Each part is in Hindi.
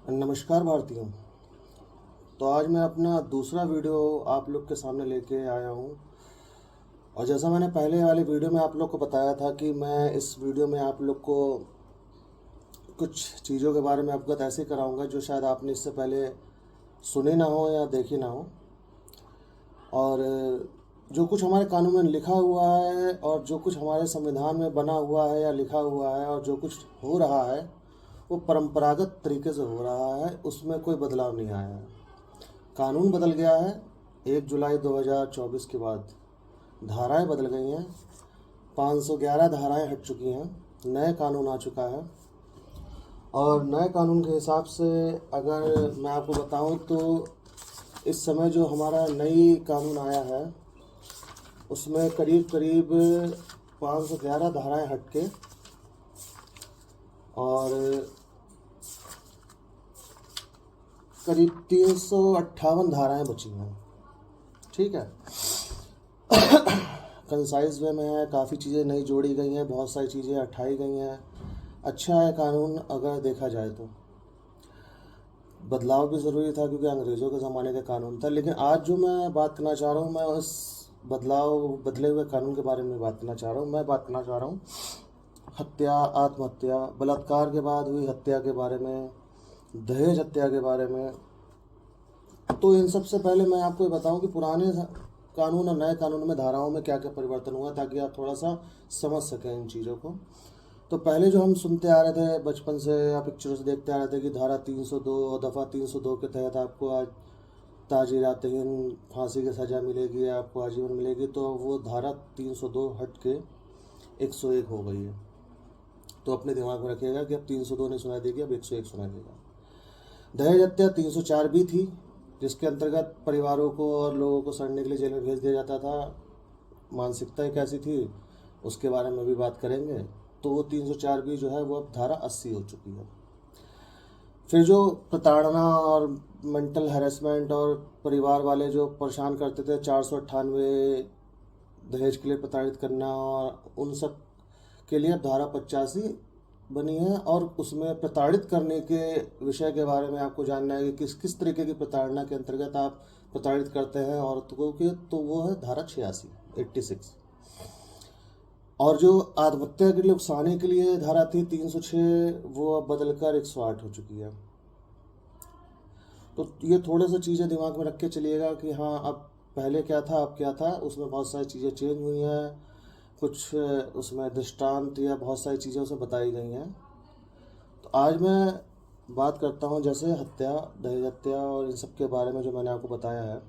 नमस्कार भारतीयों। तो आज मैं अपना दूसरा वीडियो आप लोग के सामने लेके आया हूँ। और जैसा मैंने पहले वाले वीडियो में आप लोग को बताया था कि मैं इस वीडियो में आप लोग को कुछ चीज़ों के बारे में अवगत ऐसे कराऊंगा जो शायद आपने इससे पहले सुने ना हो या देखी ना हो। और जो कुछ हमारे कानून में लिखा हुआ है और जो कुछ हमारे संविधान में बना हुआ है या लिखा हुआ है और जो कुछ हो रहा है वो परंपरागत तरीके से हो रहा है, उसमें कोई बदलाव नहीं आया है। कानून बदल गया है 1 जुलाई 2024 के बाद। धाराएं बदल गई हैं, 511 धाराएं हट चुकी हैं, नए कानून आ चुका है। और नए कानून के हिसाब से अगर मैं आपको बताऊं तो इस समय जो हमारा नई कानून आया है उसमें करीब करीब 511 धाराएं हट के और करीब 358 धाराएं बची हैं। ठीक है। कंसाइज वे में है, काफ़ी चीज़ें नई जोड़ी गई हैं, बहुत सारी चीज़ें हटाई गई हैं। अच्छा है कानून अगर देखा जाए तो। बदलाव भी ज़रूरी था क्योंकि अंग्रेज़ों के ज़माने का कानून था, लेकिन आज जो मैं बात करना चाह रहा हूँ मैं उस बदले हुए कानून के बारे में बात करना चाह रहा हूँ। मैं बात करना चाह रहा हूँ हत्या, आत्महत्या, बलात्कार के बाद हुई हत्या के बारे में, दहेज हत्या के बारे में। तो इन सबसे पहले मैं आपको ये बताऊं कि पुराने कानून और नए कानून में धाराओं में क्या क्या परिवर्तन हुआ, ताकि आप थोड़ा सा समझ सकें इन चीज़ों को। तो पहले जो हम सुनते आ रहे थे बचपन से या पिक्चरों से देखते आ रहे थे कि धारा 302 और दफ़ा 302 के तहत आपको आज ताज़ीरातहीन फांसी की सज़ा मिलेगी, आपको आजीवन मिलेगी, तो वो धारा 302 हट के 101 हो गई है। तो अपने दिमाग में रखिएगा कि अब 302 नहीं सुनाई देगी, अब 101 सुनाई देगा। दहेज हत्या 304 भी थी, जिसके अंतर्गत परिवारों को और लोगों को सड़ने के लिए जेल में भेज दिया जाता था। मानसिकता एक ऐसी थी, उसके बारे में भी बात करेंगे। तो वो 304 भी जो है वो अब धारा 80 हो चुकी है। फिर जो प्रताड़ना और मेंटल हैरेसमेंट और परिवार वाले जो परेशान करते थे, 498 दहेज के लिए प्रताड़ित करना, और उन सब के लिए अब धारा 85 बनी है। और उसमें प्रताड़ित करने के विषय के बारे में आपको जानना है कि किस किस तरीके की प्रताड़ना के अंतर्गत आप प्रताड़ित करते हैं औरतों के, तो वो है धारा 86, 86। और जो आत्महत्या के लिए उकसाने के लिए धारा थी 306, वो अब बदलकर 108 हो चुकी है। तो ये थोड़े सा चीज़ें दिमाग में रख के चलिएगा कि हाँ अब पहले क्या था अब क्या था, उसमें बहुत सारी चीज़ें चेंज हुई हैं। कुछ उसमें दृष्टांत या बहुत सारी चीज़ें उसमें बताई गई हैं। तो आज मैं बात करता हूँ जैसे हत्या, दहेज हत्या और इन सब के बारे में जो मैंने आपको बताया है।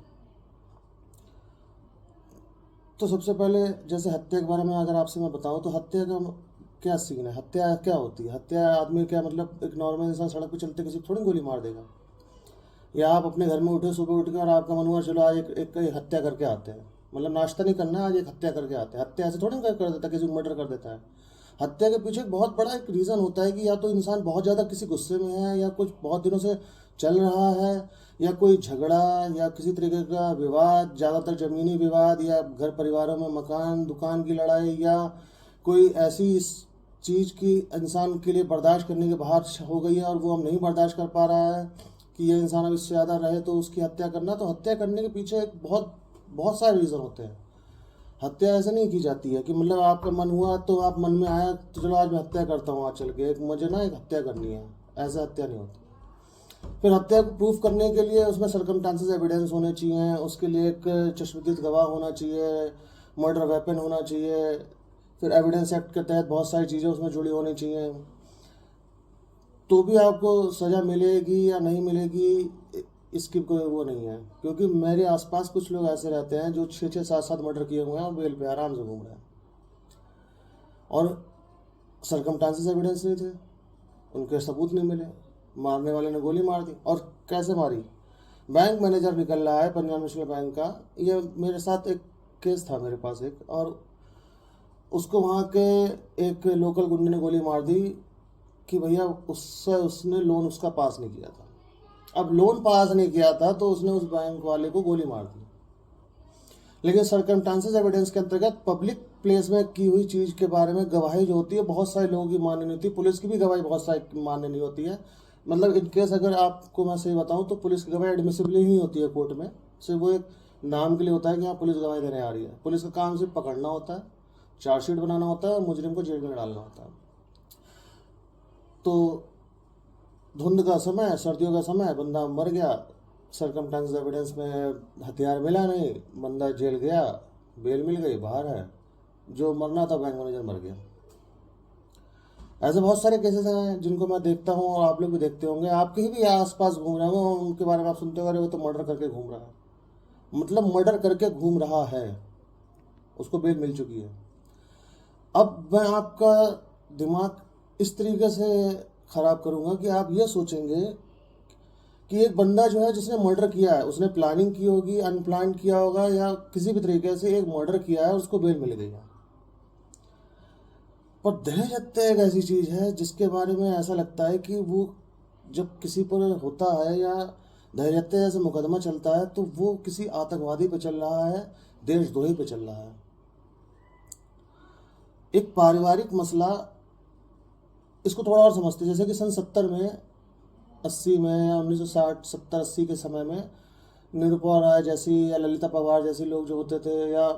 तो सबसे पहले जैसे हत्या के बारे में अगर आपसे मैं बताऊँ तो हत्या का क्या सीन है, हत्या क्या होती है। हत्या आदमी क्या मतलब, एक नॉर्मल इंसान सड़क पर चलते किसी थोड़ी गोली मार देगा। या आप अपने घर में उठे सुबह उठ के और आपका मन हुआ चलो आज एक हत्या करके आते हैं, मतलब नाश्ता नहीं करना, आज एक हत्या करके आते हैं। हत्या ऐसे थोड़ी कर देता, किसी को मर्डर कर देता है। हत्या के पीछे एक बहुत बड़ा एक रीज़न होता है कि या तो इंसान बहुत ज़्यादा किसी गुस्से में है, या कुछ बहुत दिनों से चल रहा है, या कोई झगड़ा या किसी तरीके का विवाद, ज़्यादातर ज़मीनी विवाद या घर परिवारों में मकान दुकान की लड़ाई, या कोई ऐसी चीज़ की इंसान के लिए बर्दाश्त करने के बाहर हो गई है और वो हम नहीं बर्दाश्त कर पा रहा है कि ये इंसान अब इससे ज़्यादा रहे, तो उसकी हत्या करना। तो हत्या करने के पीछे एक बहुत बहुत सारे रीज़न होते हैं। हत्या ऐसे नहीं की जाती है कि मतलब आपका मन हुआ तो आप मन में आया तो चलो आज मैं हत्या करता हूँ, आज चल के एक मुझे ना एक हत्या करनी है, ऐसे हत्या नहीं होती। फिर हत्या को प्रूफ करने के लिए उसमें सर्कमस्टांसेस एविडेंस होने चाहिए, उसके लिए एक चश्मदीद गवाह होना चाहिए, मर्डर वेपन होना चाहिए। फिर एविडेंस एक्ट के तहत बहुत सारी चीज़ें उसमें जुड़ी होनी चाहिए। तो भी आपको सज़ा मिलेगी या नहीं मिलेगी इसकी कोई वो नहीं है, क्योंकि मेरे आसपास कुछ लोग ऐसे रहते हैं जो 6-6, 7-7 मर्डर किए हुए हैं और बेल पे आराम से घूम रहे हैं, और सरकमस्टांसेस एविडेंस नहीं थे, उनके सबूत नहीं मिले, मारने वाले ने गोली मार दी। और कैसे मारी। बैंक मैनेजर निकल रहा है पंजाब नेशनल बैंक का, ये मेरे साथ एक केस था मेरे पास एक, और उसको वहाँ के एक लोकल गुंडे ने गोली मार दी कि भैया उसने लोन उसका पास नहीं किया था। अब लोन पास नहीं किया था तो उसने उस बैंक वाले को गोली मार दी। लेकिन सर्कमस्टांसेस एविडेंस के अंतर्गत पब्लिक प्लेस में की हुई चीज़ के बारे में गवाही जो होती है बहुत सारे लोगों की मान्य नहीं होती, पुलिस की भी गवाही बहुत सारी मान्य नहीं होती है, मतलब इन केस अगर आपको मैं सही बताऊं तो पुलिस की गवाही एडमिसिबल ही होती है कोर्ट में। सिर्फ वो एक नाम के लिए होता है कि हाँ पुलिस गवाही देने आ रही है। पुलिस का काम सिर्फ पकड़ना होता है, चार्जशीट बनाना होता है और मुजरिम को जेल में डालना होता है। तो धुंध का समय, सर्दियों का समय, बंदा मर गया, सरकमस्टेंस एविडेंस में हथियार मिला नहीं, बंदा जेल गया, बेल मिल गई, बाहर है। जो मरना था बैंक मैनेजर मर गया। ऐसे बहुत सारे केसेस हैं जिनको मैं देखता हूँ और आप लोग भी देखते होंगे, आपके ही भी आसपास घूम रहे होंगे, उनके बारे में आप सुनते हो, अरे वो तो मर्डर करके घूम रहा है। मतलब मर्डर करके घूम रहा है, उसको बेल मिल चुकी है। अब मैं आपका दिमाग इस तरीके से खराब करूंगा कि आप ये सोचेंगे कि एक बंदा जो है जिसने मर्डर किया है, उसने प्लानिंग की होगी, अनप्लान किया होगा, या किसी भी तरीके से एक मर्डर किया है, उसको बेल मिल गई है। पर दहेज हत्या एक ऐसी चीज़ है जिसके बारे में ऐसा लगता है कि वो जब किसी पर होता है या दहेज हत्या जैसे मुकदमा चलता है तो वो किसी आतंकवादी पे चल रहा है, देशद्रोही पे चल रहा है। एक पारिवारिक मसला, इसको थोड़ा और समझते हैं। जैसे कि सन 70 में, 80 में, या 1960, 70, 80 के समय में निरुपा राय जैसी या ललिता पवार जैसे लोग जो होते थे, या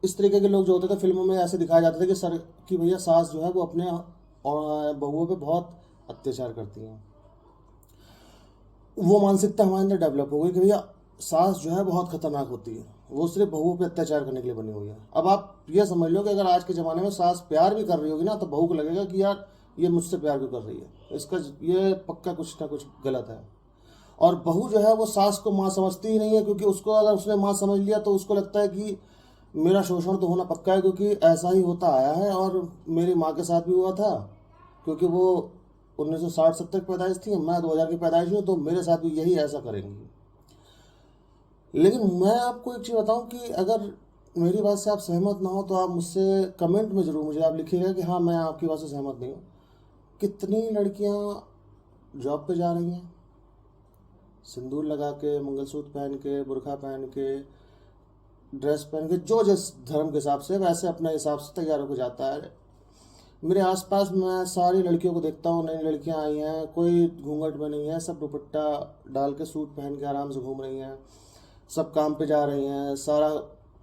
इस तरीके के लोग जो होते थे, फिल्मों में ऐसे दिखाया जाता था कि सर कि भैया सास जो है वो अपने बहुओं पे बहुत अत्याचार करती हैं। वो मानसिकता हमारे अंदर डेवलप हो गई कि भैया सास जो है बहुत खतरनाक होती है, वो सिर्फ बहुओं पे अत्याचार करने के लिए बनी हुई है। अब आप ये समझ लो कि अगर आज के ज़माने में सास प्यार भी कर रही होगी ना, तो बहू को लगेगा कि यार ये मुझसे प्यार क्यों कर रही है, इसका ये पक्का कुछ ना कुछ गलत है। और बहू जो है वो सास को माँ समझती ही नहीं है, क्योंकि उसको अगर उसने माँ समझ लिया तो उसको लगता है कि मेरा शोषण तो होना पक्का है, क्योंकि ऐसा ही होता आया है और मेरी माँ के साथ भी हुआ था, क्योंकि वो 1960-70 की पैदाइश थी, मैं 2000 की पैदाइश हूँ, तो मेरे साथ भी यही ऐसा करेंगी। लेकिन मैं आपको एक चीज़ बताऊं कि अगर मेरी बात से आप सहमत ना हो तो आप मुझसे कमेंट में ज़रूर मुझे आप लिखिएगा कि हाँ मैं आपकी बात से सहमत नहीं हूँ। कितनी लड़कियां जॉब पे जा रही हैं, सिंदूर लगा के, मंगलसूत्र पहन के, बुर्का पहन के, ड्रेस पहन के, जो जिस धर्म के हिसाब से वैसे अपने हिसाब से तैयार होकर जाता है। मेरे आसपास मैं सारी लड़कियों को देखता हूँ, नई लड़कियां आई हैं, कोई घूंघट में नहीं है, सब दुपट्टा डाल के सूट पहन के आराम से घूम रही हैं, सब काम पे जा रही हैं, सारा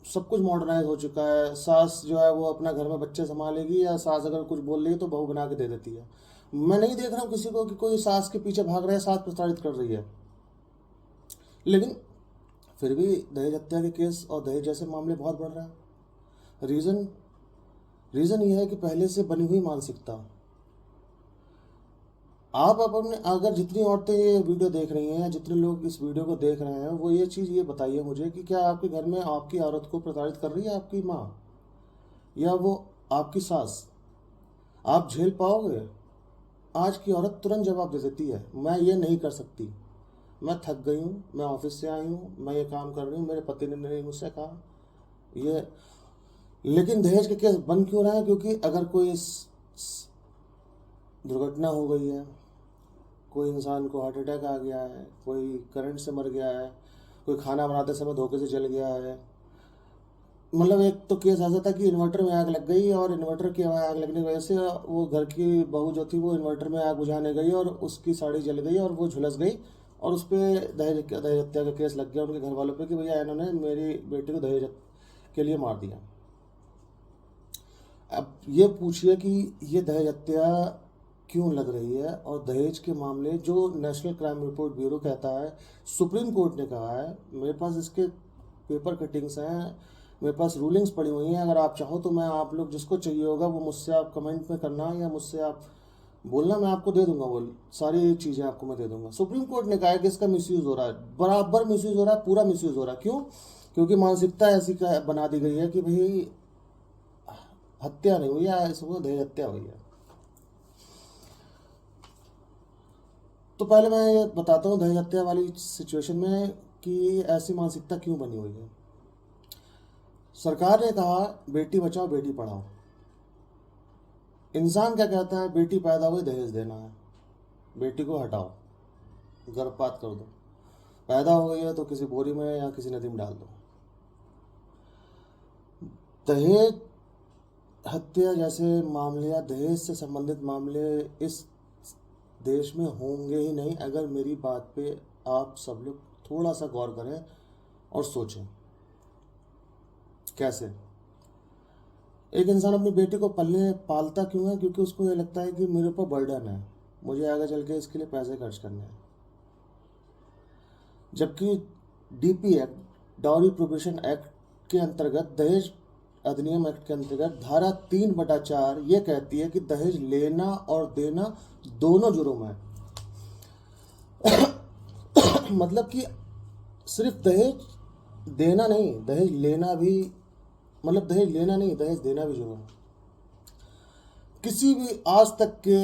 सब कुछ मॉडर्नाइज हो चुका है। सास जो है वो अपना घर में बच्चे संभालेगी, या सास अगर कुछ बोल रही है तो बहू बना के दे देती है। मैं नहीं देख रहा हूँ किसी को कि कोई सास के पीछे भाग रहा है, सास प्रताड़ित कर रही है। लेकिन फिर भी दहेज हत्या के केस और दहेज जैसे मामले बहुत बढ़ रहे हैं। रीज़न ये है कि पहले से बनी हुई मानसिकता। आप अपने, अगर जितनी औरतें ये वीडियो देख रही हैं, जितने लोग इस वीडियो को देख रहे हैं, वो ये चीज़ ये बताइए मुझे कि क्या आपके घर में आपकी औरत को प्रताड़ित कर रही है आपकी माँ या वो आपकी सास? आप झेल पाओगे? आज की औरत तुरंत जवाब दे देती है, मैं ये नहीं कर सकती, मैं थक गई हूँ, मैं ऑफिस से आई हूँ, मैं ये काम कर रही हूँ, मेरे पति ने नहीं मुझसे कहा ये। लेकिन दहेज के केस बंद क्यों रहे हैं? क्योंकि अगर कोई दुर्घटना हो गई है, कोई इंसान को हार्ट अटैक आ गया है, कोई करंट से मर गया है, कोई खाना बनाते समय धोखे से जल गया है। मतलब एक तो केस ऐसा था कि इन्वर्टर में आग लग गई, और इन्वर्टर की आग लगने की वजह से वो घर की बहू जो थी वो इन्वर्टर में आग बुझाने गई और उसकी साड़ी जल गई और वो झुलस गई, और उस पर दहेज हत्या का केस लग गया उनके घर वालों पे कि भैया इन्होंने मेरी बेटी को दहेज के लिए मार दिया। अब ये पूछिए कि ये दहेज हत्या क्यों लग रही है? और दहेज के मामले जो नेशनल क्राइम रिपोर्ट ब्यूरो कहता है, सुप्रीम कोर्ट ने कहा है, मेरे पास इसके पेपर कटिंग्स हैं, मेरे पास रूलिंग्स पड़ी हुई हैं। अगर आप चाहो तो मैं, आप लोग जिसको चाहिए होगा वो मुझसे आप कमेंट में करना या मुझसे आप बोलना, मैं आपको दे दूंगा, वो सारी चीज़ें आपको मैं दे दूंगा। सुप्रीम कोर्ट ने कहा है कि इसका मिसयूज़ हो रहा है, बराबर मिसयूज़ हो रहा है, पूरा मिसयूज़ हो रहा है। क्यों? क्योंकि मानसिकता ऐसी बना दी गई है कि भाई हत्या नहीं हुई है, इसमें दहेज हत्या हुई है। तो पहले मैं ये बताता हूँ दहेज हत्या वाली सिचुएशन में कि ऐसी मानसिकता क्यों बनी हुई है। सरकार ने कहा बेटी बचाओ बेटी पढ़ाओ। इंसान क्या कहता है? बेटी पैदा हुई दहेज देना है, बेटी को हटाओ, गर्भपात कर दो, पैदा हो गई है तो किसी बोरी में या किसी नदी में डाल दो। दहेज हत्या जैसे मामले या दहेज से संबंधित मामले इस देश में होंगे ही नहीं अगर मेरी बात पे आप सब लोग थोड़ा सा गौर करें और सोचें। कैसे? एक इंसान अपनी बेटी को पलने पालता क्यों है? क्योंकि उसको ये लगता है कि मेरे ऊपर बर्डन है, मुझे आगे चल के इसके लिए पैसे खर्च करने हैं। जबकि DP act, dowry prohibition act के अंतर्गत, दहेज अधिनियम एक्ट के अंतर्गत धारा 3/4 ये कहती है कि दहेज लेना और देना दोनों जुर्म है। मतलब कि सिर्फ दहेज देना नहीं, दहेज लेना भी, मतलब दहेज लेना नहीं, दहेज देना भी जुर्म है। किसी भी आज तक के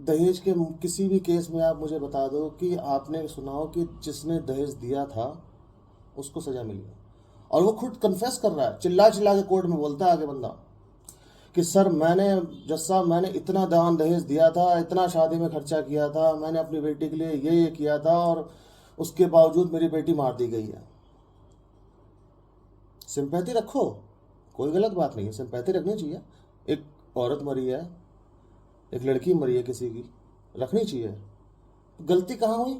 दहेज के किसी भी केस में आप मुझे बता दो कि आपने सुना हो कि जिसने दहेज दिया था उसको सजा मिली है। और वो खुद कन्फेस कर रहा है, चिल्ला चिल्ला के कोर्ट में बोलता है आगे बंदा कि सर मैंने, जज साहब, मैंने इतना दान दहेज दिया था, इतना शादी में खर्चा किया था, मैंने अपनी बेटी के लिए ये किया था और उसके बावजूद मेरी बेटी मार दी गई है। सिंपैथी रखो, कोई गलत बात नहीं है, सिंपैथी रखनी चाहिए। एक औरत मरी है, एक लड़की मरी है किसी की, रखनी चाहिए। गलती कहाँ हुई?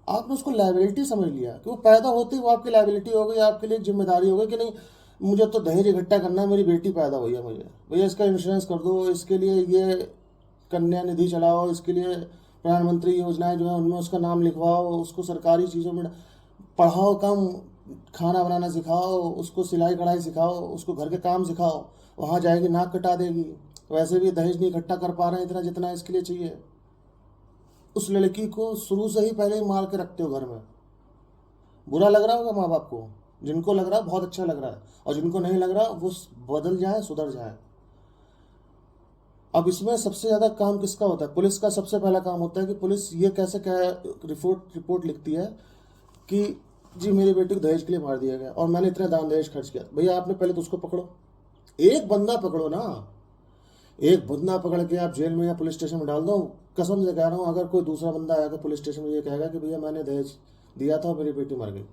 आपने उसको लायबिलिटी समझ लिया कि वो पैदा होते ही वो आपकी लायबिलिटी हो गई, आपके लिए जिम्मेदारी हो गई कि नहीं मुझे तो दहेज इकट्ठा करना है, मेरी बेटी पैदा हुई है, मुझे भैया इसका इंश्योरेंस कर दो, इसके लिए ये कन्या निधि चलाओ, इसके लिए प्रधानमंत्री योजनाएं जो है उनमें उसका नाम लिखवाओ, उसको सरकारी चीज़ों में पढ़ाओ, कम खाना बनाना सिखाओ, उसको सिलाई कढ़ाई सिखाओ, उसको घर के काम सिखाओ, वहाँ जाएगी नाक कटा देगी। वैसे भी दहेज नहीं इकट्ठा कर पा रहे हैं इतना जितना इसके लिए चाहिए। उस लड़की को शुरू से ही पहले ही मार के रखते हो घर में। बुरा लग रहा होगा माँ बाप को, जिनको लग रहा है बहुत अच्छा लग रहा है, और जिनको नहीं लग रहा वो बदल जाए, सुधर जाए। अब इसमें सबसे ज़्यादा काम किसका होता है? पुलिस का सबसे पहला काम होता है कि पुलिस ये कैसे क्या रिपोर्ट लिखती है कि जी मेरी बेटी को दहेज के लिए मार दिया गया और मैंने इतना दान दहेज खर्च किया। भैया आपने पहले तो उसको पकड़ो, एक बंदा पकड़ो ना, एक बंदा पकड़ के आप जेल में या पुलिस स्टेशन में डाल दो। कसम से कह रहा हूँ, अगर कोई दूसरा बंदा आएगा पुलिस स्टेशन में ये कहेगा कि भैया मैंने दहेज दिया था और मेरी बेटी मर गई,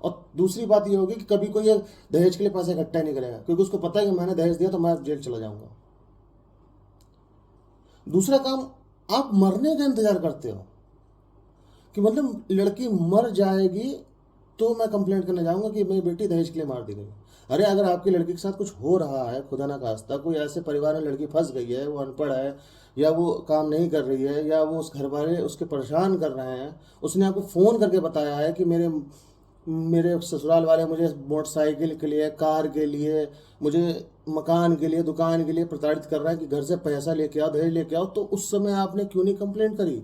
और दूसरी बात ये होगी कि कभी कोई ये दहेज के लिए पैसे इकट्ठा नहीं करेगा, क्योंकि उसको पता है कि मैंने दहेज दिया तो मैं जेल चला जाऊंगा। दूसरा काम, आप मरने का इंतजार करते हो कि मतलब लड़की मर जाएगी तो मैं कंप्लेंट करने जाऊंगा कि मेरी बेटी दहेज के लिए मार दी गई। अरे अगर आपकी लड़की के साथ कुछ हो रहा है, खुदा ना खास्ता कोई ऐसे परिवार में लड़की फंस गई है, वो अनपढ़ है या वो काम नहीं कर रही है या वो उस घर वाले उसके परेशान कर रहे हैं, उसने आपको फ़ोन करके बताया है कि मेरे मेरे ससुराल वाले मुझे मोटरसाइकिल के लिए, कार के लिए, मुझे मकान के लिए, दुकान के लिए प्रताड़ित कर रहा है कि घर से पैसा लेके आओ, दहेज लेके आओ, तो उस समय आपने क्यों नहीं कंप्लेंट करी?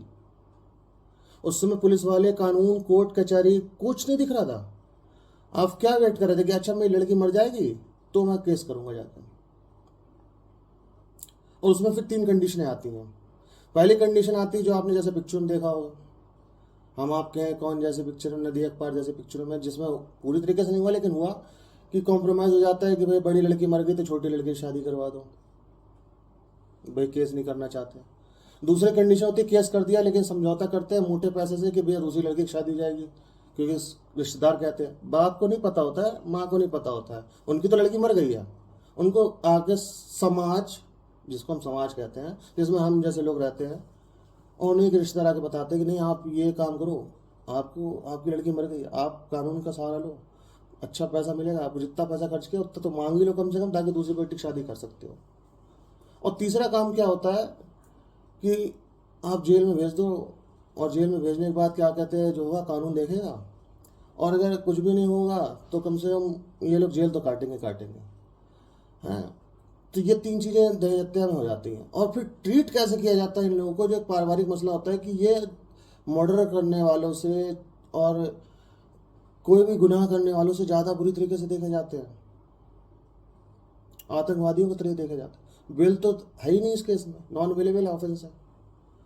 उस समय पुलिस वाले, कानून, कोर्ट कचहरी कुछ नहीं दिख रहा था। आप क्या वेट कर रहे थे कि अच्छा मेरी लड़की मर जाएगी तो मैं केस करूंगा जाकर? और उसमें फिर 3 कंडीशनें आती हैं। पहली कंडीशन आती है जो आपने जैसे पिक्चर में देखा होगा, हम आपके हैं कौन जैसे पिक्चर में, नदी अखबार जैसे पिक्चरों में, जिसमें पूरी तरीके से नहीं हुआ लेकिन हुआ कि कॉम्प्रोमाइज़ हो जाता है कि भाई बड़ी लड़की मर गई तो छोटी लड़की की शादी करवा दो, भाई केस नहीं करना चाहते। दूसरी कंडीशन होती है केस कर दिया लेकिन समझौता करते हैं मोटे पैसे से कि भैया दूसरी लड़की की शादी हो जाएगी, क्योंकि रिश्तेदार कहते हैं। बाप को नहीं पता होता है, माँ को नहीं पता होता है, उनकी तो लड़की मर गई है, उनको आगे समाज, जिसको हम समाज कहते हैं, जिसमें हम जैसे लोग रहते हैं, और उन्हीं के रिश्तेदार आके बताते हैं कि नहीं आप ये काम करो, आपको आपकी लड़की मर गई, आप कानून का सहारा लो, अच्छा पैसा मिलेगा आपको, जितना पैसा खर्च किया उतना तो मांग ही लो कम से कम, ताकि दूसरी बेटी की शादी कर सकते हो। और तीसरा काम क्या होता है कि आप जेल में भेज दो, और जेल में भेजने के बाद क्या कहते हैं जो होगा कानून देखेगा, और अगर कुछ भी नहीं होगा तो कम से कम ये लोग जेल तो काटेंगे काटेंगे, हैं। तो ये 3 चीज़ें दहेज हत्या में हो जाती हैं। और फिर ट्रीट कैसे किया जाता है इन लोगों को? जो एक पारिवारिक मसला होता है कि ये मर्डर करने वालों से और कोई भी गुनाह करने वालों से ज़्यादा बुरी तरीके से देखे जाते हैं, आतंकवादियों की तरह देखे जाते हैं। बेल तो है ही नहीं इस केस में, नॉन अवेलेबल ऑफेंस है,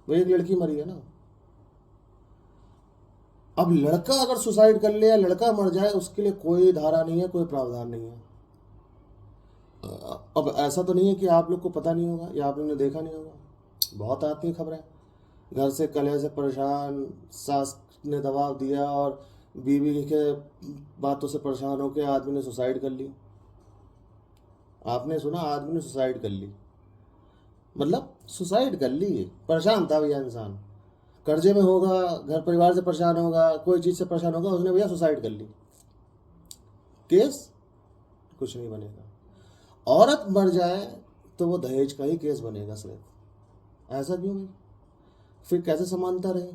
वही एक लड़की मरी है ना। अब लड़का अगर सुसाइड कर ले या लड़का मर जाए उसके लिए कोई धारा नहीं है, कोई प्रावधान नहीं है। अब ऐसा तो नहीं है कि आप लोग को पता नहीं होगा या आप लोगों ने देखा नहीं होगा, बहुत आती हैं खबरें, घर से कलह से परेशान, सास ने दबाव दिया और बीवी के बातों से परेशान होकर आदमी ने सुसाइड कर ली। आपने सुना आदमी ने सुसाइड कर ली, मतलब सुसाइड कर ली, परेशान था भैया इंसान, कर्जे में होगा, घर परिवार से परेशान होगा, कोई चीज़ से परेशान होगा, उसने भैया सुसाइड कर ली, केस कुछ नहीं बनेगा। औरत मर जाए तो वो दहेज का ही केस बनेगा सिर्फ। ऐसा क्यों भाई? फिर कैसे समानता रहे?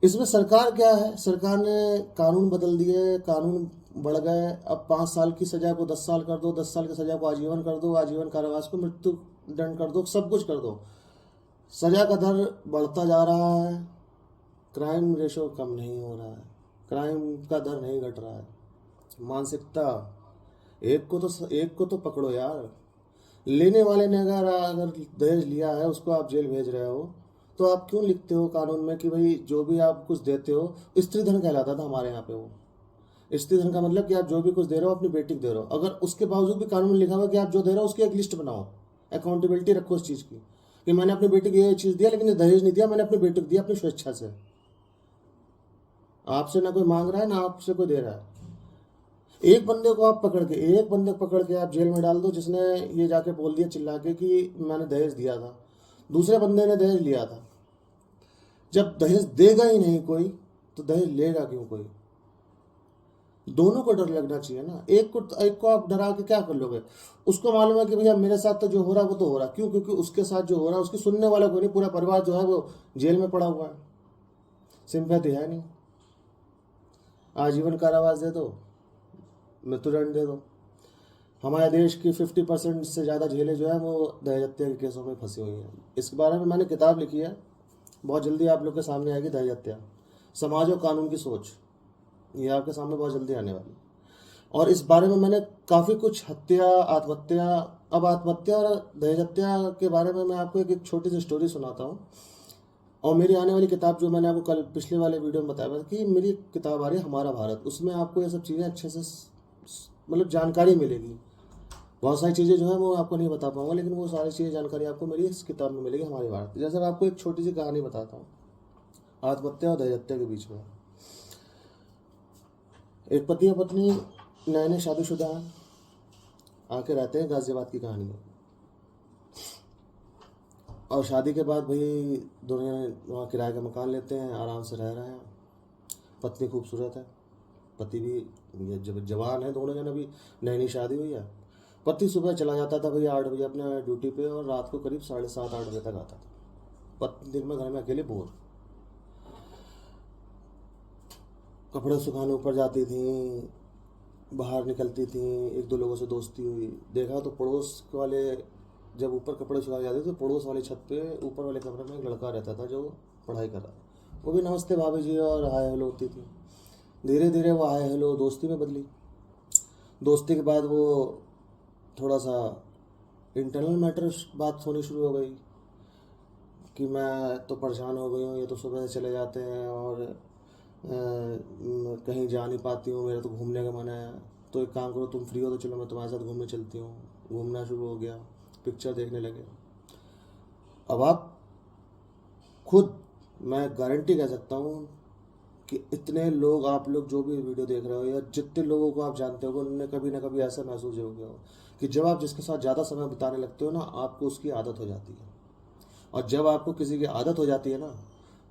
इसमें सरकार क्या है, सरकार ने कानून बदल दिए, कानून बढ़ गए। अब 5 साल की सजा को 10 साल कर दो, 10 साल की सजा को आजीवन कर दो, आजीवन कारावास को मृत्यु दंड कर दो, सब कुछ कर दो। सजा का दर बढ़ता जा रहा है, क्राइम रेशो कम नहीं हो रहा है, क्राइम का दर नहीं घट रहा है। मानसिकता, एक को तो पकड़ो यार। लेने वाले ने अगर दहेज लिया है, उसको आप जेल भेज रहे हो, तो आप क्यों लिखते हो कानून में कि भाई जो भी आप कुछ देते हो, स्त्री धन कहलाता था हमारे यहाँ पे। वो स्त्री धन का मतलब कि आप जो भी कुछ दे रहे हो अपनी बेटी को दे रहे हो। अगर उसके बावजूद भी कानून में लिखा हुआ कि आप जो दे रहे हो उसकी एक लिस्ट बनाओ, अकाउंटेबिलिटी रखो उस चीज़ की, कि मैंने अपनी बेटी को ये चीज़ दिया, लेकिन दहेज नहीं दिया, मैंने अपनी बेटी को दिया अपनी स्वेच्छा से। आपसे ना कोई मांग रहा है, ना आपसे कोई दे रहा है। एक बंदे को पकड़ के आप जेल में डाल दो, जिसने ये जाके बोल दिया चिल्ला के कि मैंने दहेज दिया था, दूसरे बंदे ने दहेज लिया था। जब दहेज देगा ही नहीं कोई, तो दहेज लेगा क्यों कोई? दोनों को डर लगना चाहिए ना। एक को आप डरा के क्या कर लोगे? उसको मालूम है कि भैया मेरे साथ तो जो हो रहा है वो तो हो रहा है, क्यों? क्योंकि उसके साथ जो हो रहा है उसकी सुनने वाला कोई नहीं, पूरा परिवार जो है वो जेल में पड़ा हुआ है, सिंपैथी है नहीं। आजीवन कारावास दे दो, मृत्युदंड दे दो। हमारे देश की 50% से ज़्यादा जेलें जो है वो दहेज हत्या के केसों में फंसी हुई हैं। इसके बारे में मैंने किताब लिखी है, बहुत जल्दी आप लोग के सामने आएगी, दहेज हत्या, समाज और कानून की सोच। ये आपके सामने बहुत जल्दी आने वाली। और इस बारे में मैंने काफ़ी कुछ हत्या, आत्महत्या, अब आत्महत्या और दहेज हत्या के बारे में मैं आपको एक छोटी सी स्टोरी सुनाता हूँ। और मेरी आने वाली किताब जो मैंने आपको कल पिछले वाले वीडियो में बताया था कि मेरी किताब आ रही है हमारा भारत, उसमें आपको ये सब चीज़ें अच्छे से मतलब जानकारी मिलेगी। बहुत सारी चीज़ें जो है वो आपको नहीं बता पाऊंगा, लेकिन वो सारी चीज़ें जानकारी आपको मेरी इस किताब में मिलेगी, हमारे भारत। जैसे मैं आपको एक छोटी सी कहानी बताता हूँ आत्महत्या और दहेज हत्या के बीच में। एक पति और पत्नी नए नए शादीशुदा आके रहते हैं, गाजियाबाद की कहानी है। और शादी के बाद भाई दोनों वहाँ किराए का मकान लेते हैं, आराम से रह रहे हैं। पत्नी खूबसूरत है, पति भी ये जब जवान है, दोनों जन अभी नई नई शादी हुई है। पति सुबह चला जाता था भैया 8 बजे अपने ड्यूटी पे, और रात को करीब 7:30-8 बजे तक आता था। पत्नी दिन में घर में अकेले बोर, कपड़े सुखाने ऊपर जाती थी, बाहर निकलती थी, 1-2 लोगों से दोस्ती हुई। देखा तो पड़ोस वाले जब ऊपर कपड़े सुखाए जाते तो पड़ोस वाली छत पे ऊपर वाले कमरे में एक लड़का रहता था जो पढ़ाई कर रहा था। वो भी नमस्ते भाभी जी और हाय हेलो होती थी। धीरे धीरे वो हाय हेलो दोस्ती में बदली। दोस्ती के बाद वो थोड़ा सा इंटरनल मैटर बात होनी शुरू हो गई कि मैं तो परेशान हो गई हूँ, ये तो सुबह से चले जाते हैं और कहीं जा नहीं पाती हूँ, मेरा तो घूमने का मन है, तो एक काम करो तुम फ्री हो तो चलो मैं तुम्हारे साथ घूमने चलती हूँ। घूमना शुरू हो गया, पिक्चर देखने लगे। अब आप खुद, मैं गारंटी कह सकता हूँ कि इतने लोग, आप लोग जो भी वीडियो देख रहे हो या जितने लोगों को आप जानते हो, उन्होंने कभी ना कभी ऐसा महसूस हो गया हो कि जब आप जिसके साथ ज़्यादा समय बिताने लगते हो ना, आपको उसकी आदत हो जाती है। और जब आपको किसी की आदत हो जाती है ना,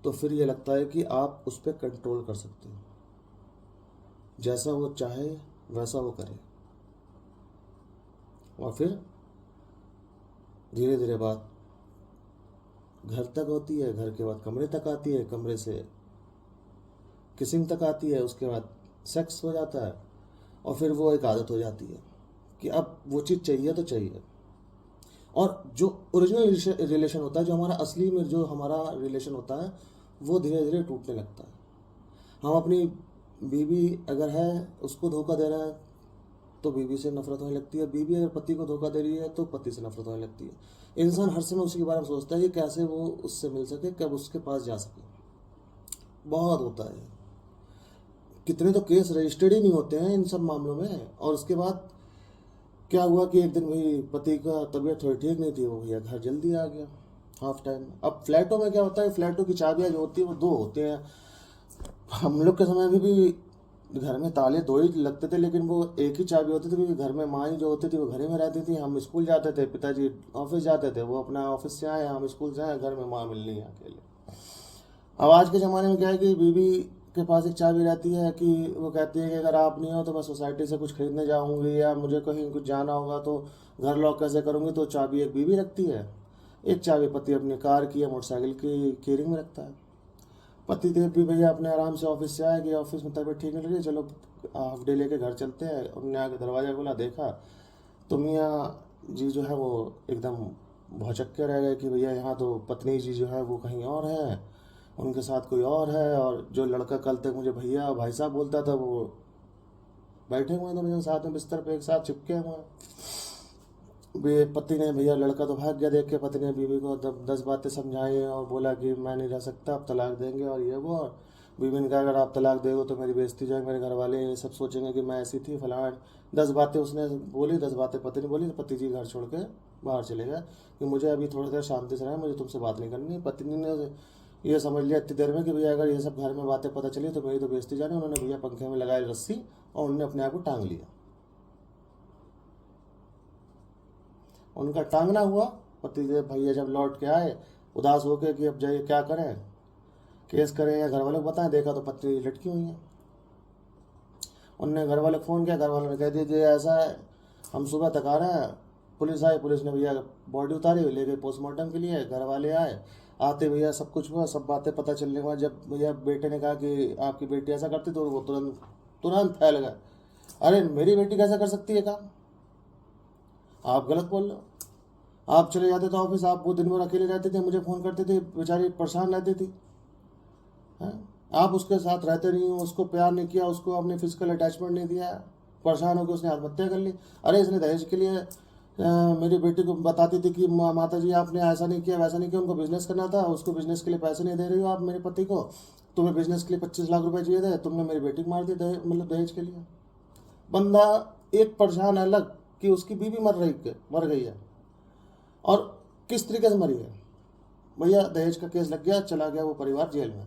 तो फिर ये लगता है कि आप उस पर कंट्रोल कर सकते हो, जैसा वो चाहे वैसा वो करे। और फिर धीरे धीरे बात घर तक होती है, घर के बाद कमरे तक आती है, कमरे से किसिंग तक आती है, उसके बाद सेक्स हो जाता है। और फिर वो एक आदत हो जाती है कि अब वो चीज़ चाहिए तो चाहिए। और जो ओरिजिनल रिलेशन होता है, जो हमारा असली में जो हमारा रिलेशन होता है, वो धीरे धीरे टूटने लगता है। हम अपनी बीवी अगर है उसको धोखा दे रहा है तो बीवी से नफरत होने लगती है, बीवी अगर पति को धोखा दे रही है तो पति से नफरत होने लगती है। इंसान हर समय उसी के बारे में सोचता है कि कैसे वो उससे मिल सके, कब उसके पास जा सके। बहुत होता है, कितने तो केस रजिस्टर्ड ही नहीं होते हैं इन सब मामलों में। और उसके बाद क्या हुआ कि एक दिन भाई पति का तबीयत थोड़ी ठीक नहीं थी, वो भैया घर जल्दी आ गया हाफ टाइम। अब फ्लैटों में क्या होता है, फ्लैटों की चाबियाँ जो होती है वो 2 होते हैं। हम लोग के समय में भी घर में ताले दो ही लगते थे, लेकिन वो एक ही चाबी होती थी, क्योंकि घर में माँ ही जो होती थी वो घर ही में रहती थी, हम स्कूल जाते थे, पिताजी ऑफिस जाते थे, वो अपना ऑफिस से आए, हम स्कूल से आए, घर में माँ मिलनी है अकेले। अब आज के ज़माने में क्या है कि बीवी के पास एक चाबी रहती है कि वो कहती है कि अगर आप नहीं हो तो मैं सोसाइटी से कुछ खरीदने जाऊंगी, या मुझे कहीं कुछ जाना होगा तो घर लॉक कैसे करूंगी, तो चाबी एक बीवी रखती है, एक चाबी पति अपनी कार की या मोटरसाइकिल की केयरिंग में रखता है। पति देव भी भैया अपने आराम से ऑफिस से आए कि ऑफिस में तबीयत ठीक नहीं लगी, चलो हाफ डे लेके घर चलते हैं। उन्होंने आके दरवाज़ा खोला, देखा तो मियाँ जी जो है वो एकदम भौचक्के के रह गए कि भैया यहाँ तो पत्नी जी जो है वो कहीं और है, उनके साथ कोई और है, और जो लड़का कल तक मुझे भैया भाई साहब बोलता था वो बैठे हुए हैं दोनों जन साथ में बिस्तर पे एक साथ चिपके हुए हैं। पति ने भैया लड़का तो भाग गया देख के, पति ने बीवी को 10 बातें समझाई और बोला कि मैं नहीं रह सकता, अब तलाक देंगे और ये वो। और बीवी ने कहा अगर आप तलाक दोगे तो मेरी बेइज्जती हो जाएगी, मेरे घर वाले ये सब सोचेंगे कि मैं ऐसी थी फलाना। 10 बातें उसने बोली, 10 बातें पति ने बोली, तो पति जी घर छोड़ के बाहर चले गए कि मुझे अभी थोड़ी देर शांति से रहे, मुझे तुमसे बात नहीं करनी। पत्नी ने ये समझ लिया इतनी देर में कि भैया अगर ये सब घर में बातें पता चली तो मेरी तो बेइज्जती जानी। उन्होंने भैया पंखे में लगाई रस्सी और उन्होंने अपने आप को टांग लिया। उनका टांगना हुआ, पति देव भैया जब लौट के आए उदास होकर कि अब जाइए क्या करें, केस करें या घर वालों को बताएं, देखा तो पत्नी लटकी हुई है। उनने घर वाले को फ़ोन किया, घर वालों ने कह दिया जी ऐसा है, हम सुबह तक आ रहे हैं। पुलिस आई, पुलिस ने भैया बॉडी उतारी, ले गई पोस्टमार्टम के लिए। घर वाले आए, आते भैया सब कुछ हुआ, सब बातें पता चलने के बाद जब भैया बेटे ने कहा कि आपकी बेटी ऐसा करती, तो वो तुरंत तुरंत फैल गया, अरे मेरी बेटी कैसा कर सकती है काम, आप गलत बोल रहे हो। आप चले जाते थे ऑफिस, आप वो दिन भर अकेले रहते थे, मुझे फ़ोन करते थे, बेचारी परेशान रहती थी हैं। आप उसके साथ रहते नहीं हो, उसको प्यार नहीं किया, उसको अपने फिजिकल अटैचमेंट नहीं दिया, परेशान होकर उसने आत्महत्या कर ली। अरे इसने दहेज के लिए मेरी बेटी को बताती थी कि माता जी आपने ऐसा नहीं किया वैसा नहीं किया, उनको बिजनेस करना था, उसको बिजनेस के लिए पैसे नहीं दे रही हो आप मेरे पति को, तुम्हें बिजनेस के लिए 25 लाख रुपए चाहिए थे, तुमने मेरी बेटी को मार दी मतलब दहेज के लिए। बंदा एक परेशान अलग कि उसकी बीवी मर गई है, और किस तरीके से मरी है भैया, दहेज का केस लग गया, चला गया वो परिवार जेल में।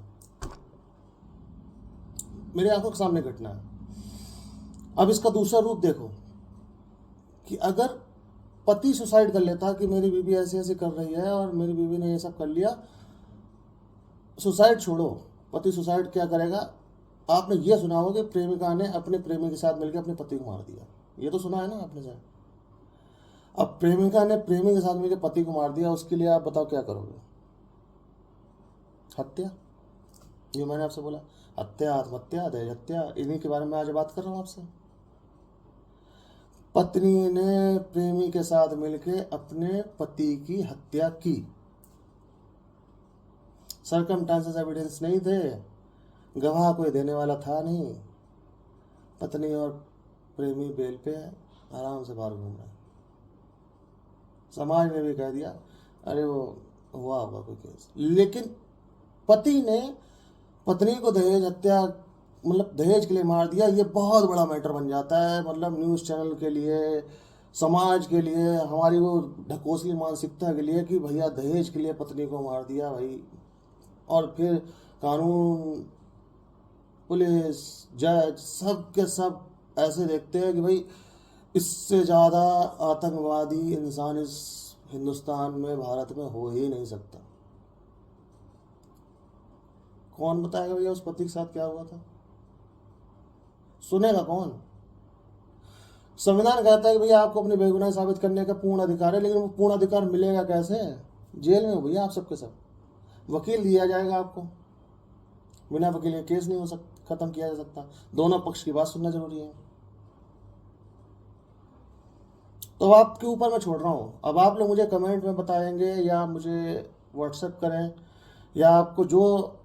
मेरे आंखों के सामने घटना है। अब इसका दूसरा रूप देखो कि अगर पति सुसाइड कर लेता कि मेरी बीवी ऐसे ऐसे कर रही है और मेरी बीवी ने ये सब कर लिया, सुसाइड छोड़ो, पति सुसाइड क्या करेगा, आपने ये सुना होगा कि प्रेमिका ने अपने प्रेमी के साथ मिलकर अपने पति को मार दिया, ये तो सुना है ना आपने शायद। अब प्रेमिका ने प्रेमी के साथ मिलकर पति को मार दिया, उसके लिए आप बताओ क्या करोगे, हत्या। ये मैंने आपसे बोला, हत्या, आत्महत्या, दहेज हत्या, इन्हीं के बारे में आज बात कर रहा हूँ आपसे। पत्नी ने प्रेमी के साथ मिलकर अपने पति की हत्या की, सरकमस्टांसेस एविडेंस नहीं थे, गवाह कोई देने वाला था नहीं, पत्नी और प्रेमी बेल पे है, आराम से बाहर घूम रहे हैं। समाज ने भी कह दिया अरे वो हुआ होगा कोई केस, लेकिन पति ने पत्नी को दहेज हत्या मतलब दहेज के लिए मार दिया, ये बहुत बड़ा मैटर बन जाता है। मतलब न्यूज़ चैनल के लिए, समाज के लिए, हमारी वो ढकोसली मानसिकता के लिए कि भैया दहेज के लिए पत्नी को मार दिया भाई। और फिर कानून, पुलिस, जज सब के सब ऐसे देखते हैं कि भाई इससे ज़्यादा आतंकवादी इंसान इस हिंदुस्तान में, भारत में हो ही नहीं सकता। कौन बताएगा भैया उस पति के साथ क्या हुआ था, सुनेगा कौन। संविधान कहता है कि भैया आपको अपनी बेगुनाही साबित करने का पूर्ण अधिकार है, लेकिन वो पूर्ण अधिकार मिलेगा कैसे, जेल में हो भैया आप सबके सब, वकील दिया जाएगा आपको, बिना वकील के केस नहीं हो सकता, खत्म किया जा सकता, दोनों पक्ष की बात सुनना जरूरी है। तो आपके ऊपर मैं छोड़ रहा हूँ, अब आप लोग मुझे कमेंट में बताएंगे या मुझे व्हाट्सएप करें, या आपको जो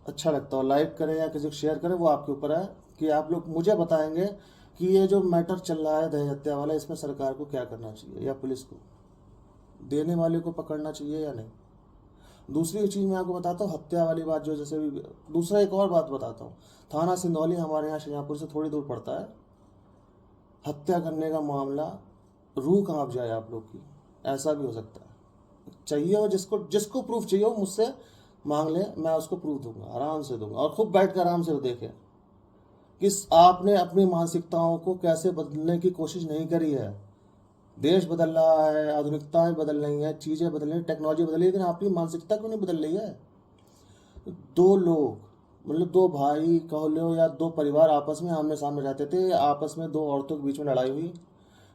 अच्छा लगता हो लाइक करें या किसी को शेयर करें, वो आपके ऊपर है कि आप लोग मुझे बताएंगे कि ये जो मैटर चल रहा है दहेज हत्या वाला, इसमें सरकार को क्या करना चाहिए, या पुलिस को, देने वाले को पकड़ना चाहिए या नहीं। दूसरी चीज़ मैं आपको बताता हूँ, हत्या वाली बात जो, जैसे भी दूसरा एक और बात बताता हूँ, थाना सिंधौली हमारे यहाँ शाहजहाँपुर से थोड़ी दूर पड़ता है, हत्या करने का मामला रूह कांप जाए आप लोग की, ऐसा भी हो सकता है। चाहिए हो जिसको प्रूफ चाहिए हो मुझसे मांग ले, मैं उसको प्रूफ दूंगा, आराम से दूंगा, और खूब बैठ कर आराम से देखें कि आपने अपनी मानसिकताओं को कैसे बदलने की कोशिश नहीं करी है। देश बदल रहा है, आधुनिकताएं बदल रही हैं, चीज़ें बदल रही हैं, टेक्नोलॉजी बदल रही है, लेकिन आपकी मानसिकता क्यों नहीं बदल रही है। दो लोग, मतलब दो भाई कह लो या दो परिवार आपस में आमने सामने रहते थे, आपस में दो औरतों के बीच में लड़ाई हुई,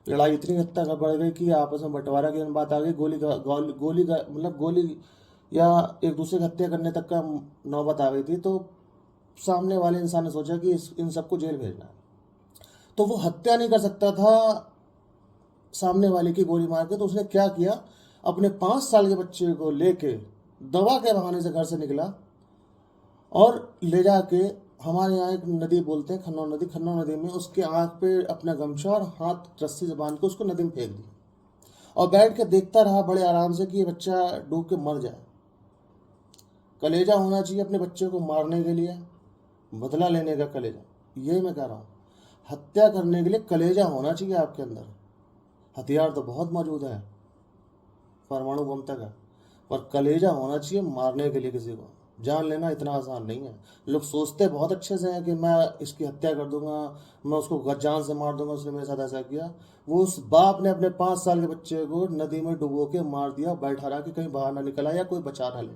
लड़ाई इतनी हद तक बढ़ गई कि आपस में बंटवारा की बात आ गई, मतलब गोली या एक दूसरे की हत्या करने तक का नौबत आ गई थी। तो सामने वाले इंसान ने सोचा कि इन सबको जेल भेजना है। तो वो हत्या नहीं कर सकता था सामने वाले की गोली मार के, तो उसने क्या किया, अपने 5 साल के बच्चे को लेके दवा के बहाने से घर से निकला और ले जाके, हमारे यहाँ एक नदी बोलते हैं खन्नौर नदी, खन्नौर नदी में उसके आँख पे अपना गमछा और हाथ रस्सी से बांध के उसको नदी में फेंक दी और बैठ के देखता रहा बड़े आराम से कि ये बच्चा डूब के मर जाए। कलेजा होना चाहिए अपने बच्चे को मारने के लिए, बदला लेने का कलेजा, ये मैं कह रहा हूँ। हत्या करने के लिए कलेजा होना चाहिए आपके अंदर। हथियार तो बहुत मौजूद हैं, परमाणु बम तक है, पर कलेजा होना चाहिए मारने के लिए। किसी को जान लेना इतना आसान नहीं है। लोग सोचते बहुत अच्छे से हैं कि मैं इसकी हत्या कर दूंगा, मैं उसको जान से मार दूंगा, उसने मेरे साथ ऐसा किया। वो उस बाप ने अपने 5 साल के बच्चे को नदी में डुबो के मार दिया, बैठा रहा कि कहीं बाहर ना निकला या कोई बचा ना ले,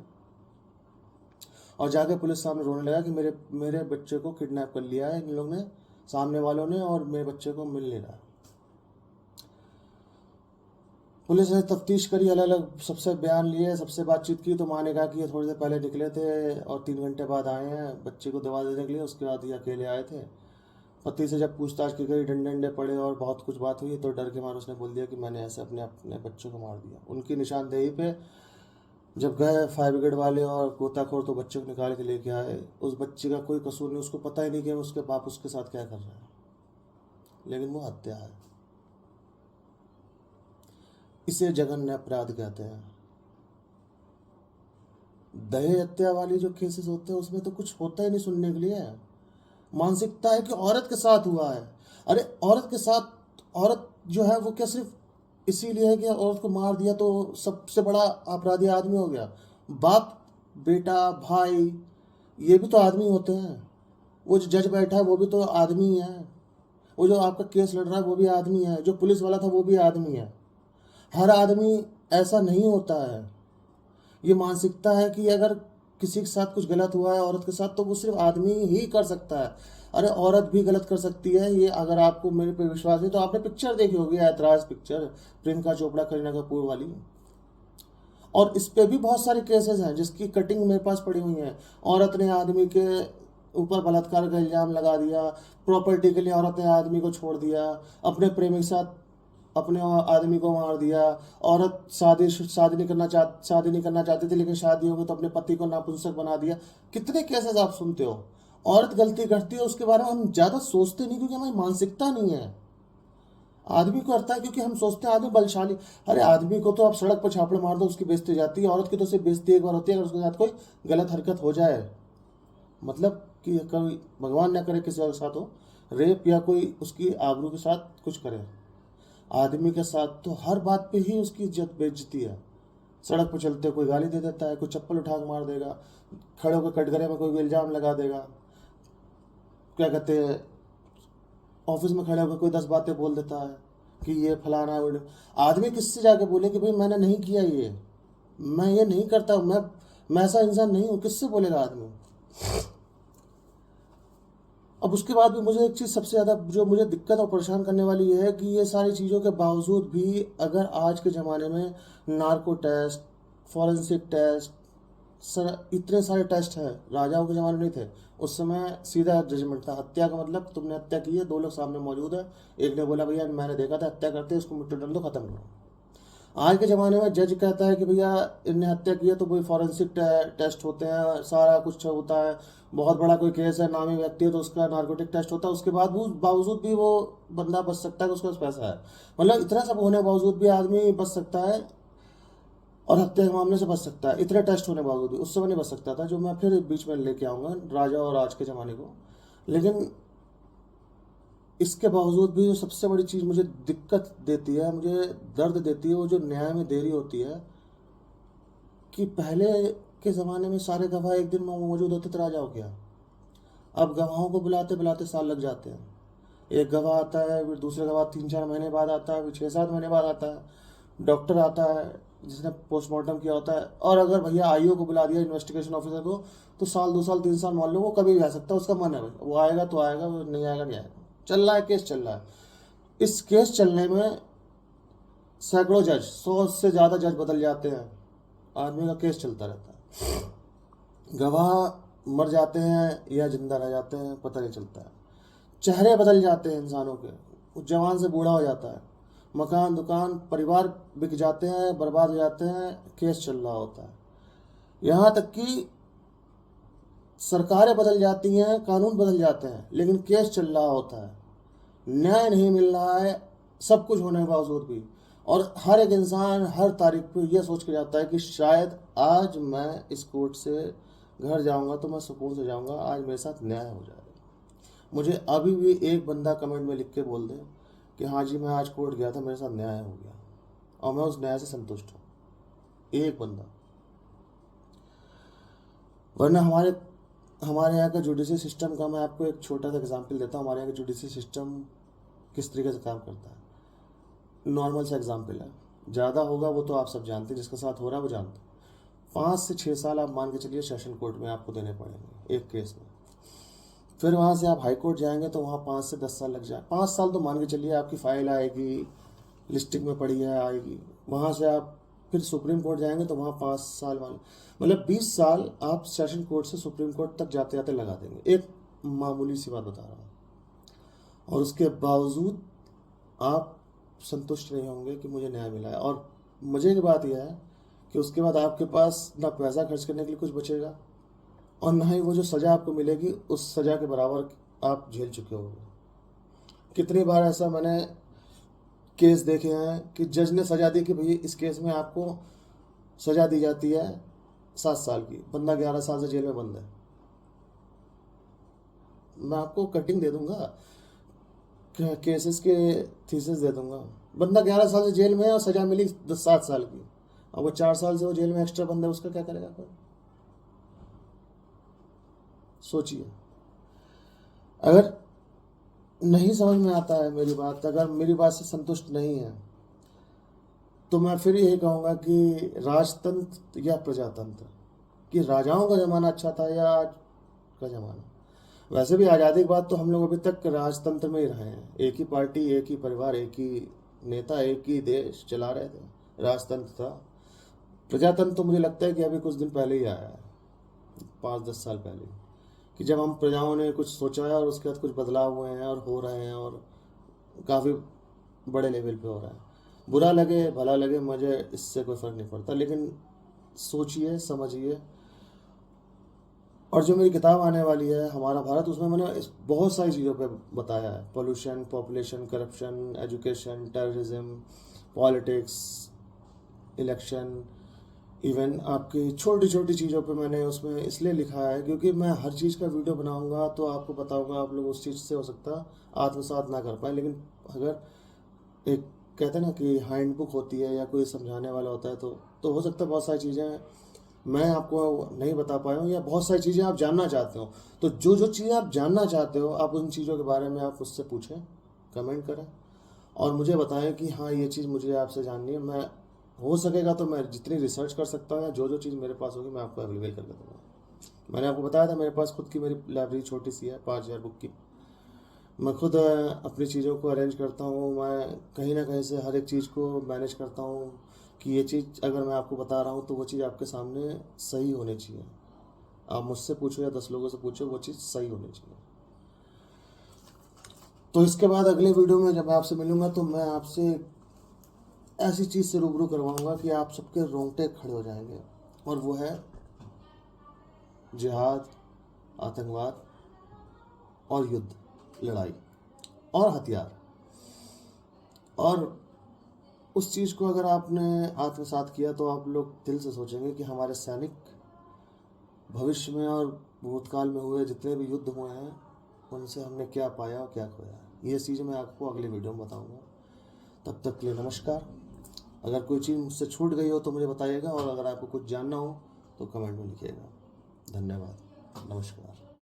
और जाके पुलिस सामने रोने लगा कि मेरे मेरे बच्चे को किडनैप कर लिया है इन लोग ने, सामने वालों ने, और मेरे बच्चे को मिल नहीं रहा। पुलिस ने तफ्तीश करी, अलग अलग सबसे बयान लिए, सबसे बातचीत की। तो माँ ने कहा कि ये थोड़ी देर पहले निकले थे और 3 घंटे बाद आए हैं बच्चे को दवा देने के लिए, उसके बाद ये अकेले आए थे। पति से जब पूछताछ की गई, डंडे डंडे पड़े और बहुत कुछ बात हुई, तो डर के मारे उसने बोल दिया कि मैंने ऐसे अपने अपने बच्चों को मार दिया। उनकी निशानदेही पे जब गए फायर ब्रिगेड वाले और गोताखोर, तो बच्चे को निकाल के लेके आए। उस बच्चे का कोई कसूर नहीं, उसको पता ही नहीं कि उसके बाप उसके साथ क्या कर रहा है, लेकिन वो हत्या है। इसे जघन्य अपराध कहते हैं। दहेज हत्या वाली जो केसेस होते हैं उसमें तो कुछ होता ही नहीं सुनने के लिए। मानसिकता है कि औरत के साथ हुआ है। अरे औरत के साथ, औरत जो है वो क्या सिर्फ इसीलिए है कि औरत को मार दिया तो सबसे बड़ा अपराधी आदमी हो गया? बाप, बेटा, भाई, ये भी तो आदमी होते हैं। वो जो जज बैठा है वो भी तो आदमी ही है। वो जो आपका केस लड़ रहा है वो भी आदमी है। जो पुलिस वाला था वो भी आदमी है। हर आदमी ऐसा नहीं होता है। ये मानसिकता है कि अगर किसी के साथ कुछ गलत हुआ है औरत के साथ, तो वो सिर्फ आदमी ही कर सकता है। अरे औरत भी गलत कर सकती है। ये अगर आपको मेरे पे विश्वास नहीं तो आपने पिक्चर देखी होगी, ऐतराज पिक्चर, प्रियंका चोपड़ा करीना कपूर वाली। और इस पे भी बहुत सारे केसेस हैं जिसकी कटिंग मेरे पास पड़ी हुई है। औरत ने आदमी के ऊपर बलात्कार का इल्ज़ाम लगा दिया, प्रॉपर्टी के लिए औरत ने आदमी को छोड़ दिया, अपने प्रेमी के साथ अपने आदमी को मार दिया। औरत शादी नहीं करना चाहती थी, लेकिन शादी हो गई तो अपने पति को नापुंसक बना दिया। कितने केसेस आप सुनते हो। औरत गलती करती है, उसके बारे में हम ज़्यादा सोचते नहीं क्योंकि हमारी मानसिकता नहीं है। आदमी को करता है क्योंकि हम सोचते हैं आदमी बलशाली। अरे आदमी को तो आप सड़क पर छापड़ मार दो उसकी बेइज्जती हो जाती है, औरत की तो सिर्फ बेइज्जती एक बार होती है अगर उसके साथ कोई गलत हरकत हो जाए। मतलब कि कभी भगवान ना करे किसी और के साथ हो रेप, या कोई उसकी आबरू के साथ कुछ करे। आदमी के साथ तो हर बात पे ही उसकी इज्जत बेइज्जती है। सड़क पर चलते कोई गाली दे देता है, कोई चप्पल उठा के मार देगा, खड़े होकर कटघरे में कोई इल्ज़ाम लगा देगा, क्या कहते हैं, ऑफिस में खड़े होकर कोई 10 बातें बोल देता है कि ये फलाना है। आदमी किससे जाके बोले कि भाई मैंने नहीं किया ये, मैं ये नहीं करता, मैं ऐसा इंसान नहीं हूँ, किससे बोलेगा आदमी। अब उसके बाद भी मुझे एक चीज़ सबसे ज़्यादा जो मुझे दिक्कत और परेशान करने वाली ये है कि ये सारी चीज़ों के बावजूद भी अगर आज के ज़माने में नार्को टेस्ट, फॉरेंसिक टेस्ट, इतने सारे टेस्ट हैं, राजाओं के ज़माने नहीं थे। उस समय सीधा जजमेंट था। हत्या का मतलब तुमने हत्या की है, 2 लोग सामने मौजूद है, एक ने बोला भैया मैंने देखा था हत्या करते, उसको मिट्टी डाल दो, खत्म करो। आज के ज़माने में जज कहता है कि भैया इनने हत्या की है, तो कोई फॉरेंसिक टेस्ट होते हैं, सारा कुछ होता है। बहुत बड़ा कोई केस है, नामी व्यक्ति है, तो उसका नार्कोटिक टेस्ट होता है। उसके बाद बावजूद भी वो बंदा बच सकता है कि उसके पास पैसा है। मतलब इतना सब होने के बावजूद भी आदमी बच सकता है और हत्या के मामले से बच सकता है। इतने टेस्ट होने के बावजूद भी उस समय नहीं बच सकता था, जो मैं फिर बीच में लेके आऊँगा राजा और आज के ज़माने को। लेकिन इसके बावजूद भी जो सबसे बड़ी चीज़ मुझे दिक्कत देती है, मुझे दर्द देती है, वो जो न्याय में देरी होती है। कि पहले के ज़माने में सारे गवाह एक दिन में मौजूद होते थे राजाओं के यहाँ, अब गवाहों को बुलाते बुलाते साल लग जाते हैं। एक गवाह आता है, फिर दूसरा गवाह 3-4 महीने बाद आता है, फिर 6-7 महीने बाद आता है। डॉक्टर आता है जिसने पोस्टमार्टम किया होता है, और अगर भैया आईओ को बुला दिया, इन्वेस्टिगेशन ऑफिसर को, तो साल 2 साल 3 साल मान लो, वो कभी भी आ सकता है, उसका मन है भाई, वो आएगा तो आएगा, वो नहीं आएगा नहीं आएगा। चल रहा है केस, चल रहा है। इस केस चलने में सैकड़ों जज, 100 से ज़्यादा जज बदल जाते हैं, आदमी का केस चलता रहता है। गवाह मर जाते हैं या जिंदा रह जाते हैं पता नहीं चलता है। चेहरे बदल जाते हैं इंसानों के, वो जवान से बूढ़ा हो जाता है। मकान दुकान परिवार बिक जाते हैं, बर्बाद हो जाते हैं, केस चल रहा होता है। यहाँ तक कि सरकारें बदल जाती हैं, कानून बदल जाते हैं, लेकिन केस चल रहा होता है, न्याय नहीं मिल रहा है, सब कुछ होने के बावजूद भी। और हर एक इंसान हर तारीख पे यह सोच के जाता है कि शायद आज मैं इस कोर्ट से घर जाऊंगा तो मैं सुकून से जाऊंगा, आज मेरे साथ न्याय हो जाएगा। मुझे अभी भी एक बंदा कमेंट में लिख के बोल दे कि हाँ जी मैं आज कोर्ट गया था, मेरे साथ न्याय हो गया, और मैं उस न्याय से संतुष्ट हूँ। एक बंदा। वरना हमारे यहाँ का जुडिशरी सिस्टम का मैं आपको एक छोटा सा एग्जांपल देता हूँ। हमारे यहाँ का जुडिशरी सिस्टम किस तरीके से काम करता है। नॉर्मल सा एग्जांपल है, ज़्यादा होगा वो तो आप सब जानते हैं, जिसके साथ हो रहा है वो जानते हैं। 5 से 6 साल आप मान के चलिए सेशन कोर्ट में आपको देने पड़ेंगे एक केस में। फिर वहाँ से आप हाई कोर्ट जाएंगे तो वहाँ 5 से 10 साल लग जाए। 5 साल तो मान के चलिए आपकी फाइल आएगी, लिस्टिंग में पड़ी है, आएगी। वहाँ से आप फिर सुप्रीम कोर्ट जाएंगे तो वहाँ 5 साल वाले, मतलब 20 साल आप सेशन कोर्ट से सुप्रीम कोर्ट तक जाते जाते लगा देंगे। एक मामूली सी बात बता रहा हूँ। और उसके बावजूद आप संतुष्ट नहीं होंगे कि मुझे न्याय मिला है। और मज़े की बात यह है कि उसके बाद आपके पास ना पैसा खर्च करने के लिए कुछ बचेगा, और ना ही वो जो सज़ा आपको मिलेगी उस सज़ा के बराबर आप झेल चुके होंगे। कितनी बार ऐसा मैंने केस देखे हैं कि जज ने सज़ा दी कि भाई इस केस में आपको सज़ा दी जाती है 7 साल की, बंदा 11 साल से जेल में बंद है। मैं आपको कटिंग दे दूंगा, केसेस के थीसिस दे दूंगा। बंदा 11 साल से जेल में है और सज़ा मिली 7 साल की, और वो 4 साल से वो जेल में एक्स्ट्रा बंदा है, उसका क्या करेगा कोई? सोचिए। अगर नहीं समझ में आता है मेरी बात, अगर मेरी बात से संतुष्ट नहीं है, तो मैं फिर यही कहूँगा कि राजतंत्र या प्रजातंत्र, कि राजाओं का ज़माना अच्छा था या आज का ज़माना। वैसे भी आज़ादी के बाद तो हम लोग अभी तक राजतंत्र में ही रहे हैं। एक ही पार्टी, एक ही परिवार, एक ही नेता, एक ही देश चला रहे थे। राजतंत्र था। प्रजातंत्र तो मुझे लगता है कि अभी कुछ दिन पहले ही आया है, 5-10 साल पहले, कि जब हम प्रजाओं ने कुछ सोचा है और उसके बाद कुछ बदलाव हुए हैं और हो रहे हैं, और काफ़ी बड़े लेवल पे हो रहा है। बुरा लगे भला लगे, मुझे इससे कोई फ़र्क नहीं पड़ता, लेकिन सोचिए समझिए। और जो मेरी किताब आने वाली है हमारा भारत, उसमें मैंने बहुत सारी चीज़ों पे बताया है। Pollution, population, corruption, education, terrorism, politics, election, even आपकी छोटी छोटी चीज़ों पे मैंने उसमें इसलिए लिखा है क्योंकि मैं हर चीज़ का वीडियो बनाऊंगा तो आपको बताऊंगा, आप लोग उस चीज़ से हो सकता आत्मसात ना कर पाए, लेकिन अगर एक कहते हैं ना कि हैंड बुक होती है या कोई समझाने वाला होता है, तो हो सकता है बहुत सारी चीज़ें मैं आपको नहीं बता पाया हूँ, या बहुत सारी चीज़ें आप जानना चाहते हो। तो जो जो चीज़ें आप जानना चाहते हो, आप उन चीज़ों के बारे में आप मुझसे पूछें, कमेंट करें, और मुझे बताएं कि हाँ ये चीज़ मुझे आपसे जाननी है। मैं हो सकेगा तो मैं जितनी रिसर्च कर सकता हूँ या जो जो चीज़ मेरे पास होगी मैं आपको अवेलेबल करके दूँगा। मैंने आपको बताया था मेरे पास खुद की मेरी लाइब्रेरी छोटी सी है, 5000 बुक की। मैं खुद अपनी चीज़ों को अरेंज करता हूँ। मैं कहीं ना कहीं से हर एक चीज़ को मैनेज करता हूँ कि ये चीज़ अगर मैं आपको बता रहा हूँ तो वो चीज़ आपके सामने सही होनी चाहिए। आप मुझसे पूछो या 10 लोगों से पूछो, वो चीज़ सही होनी चाहिए। तो इसके बाद अगले वीडियो में जब मैं आपसे मिलूँगा तो मैं आपसे ऐसी चीज़ से रूबरू करवाऊँगा कि आप सबके रोंगटे खड़े हो जाएंगे, और वो है जिहाद, आतंकवाद और युद्ध, लड़ाई और हथियार। और उस चीज़ को अगर आपने आत्मसात किया तो आप लोग दिल से सोचेंगे कि हमारे सैनिक भविष्य में और भूतकाल में हुए जितने भी युद्ध हुए हैं उनसे हमने क्या पाया और क्या खोया। ये चीज़ मैं आपको अगले वीडियो में बताऊंगा। तब तक के लिए नमस्कार। अगर कोई चीज़ मुझसे छूट गई हो तो मुझे बताइएगा, और अगर आपको कुछ जानना हो तो कमेंट में लिखिएगा। धन्यवाद, नमस्कार।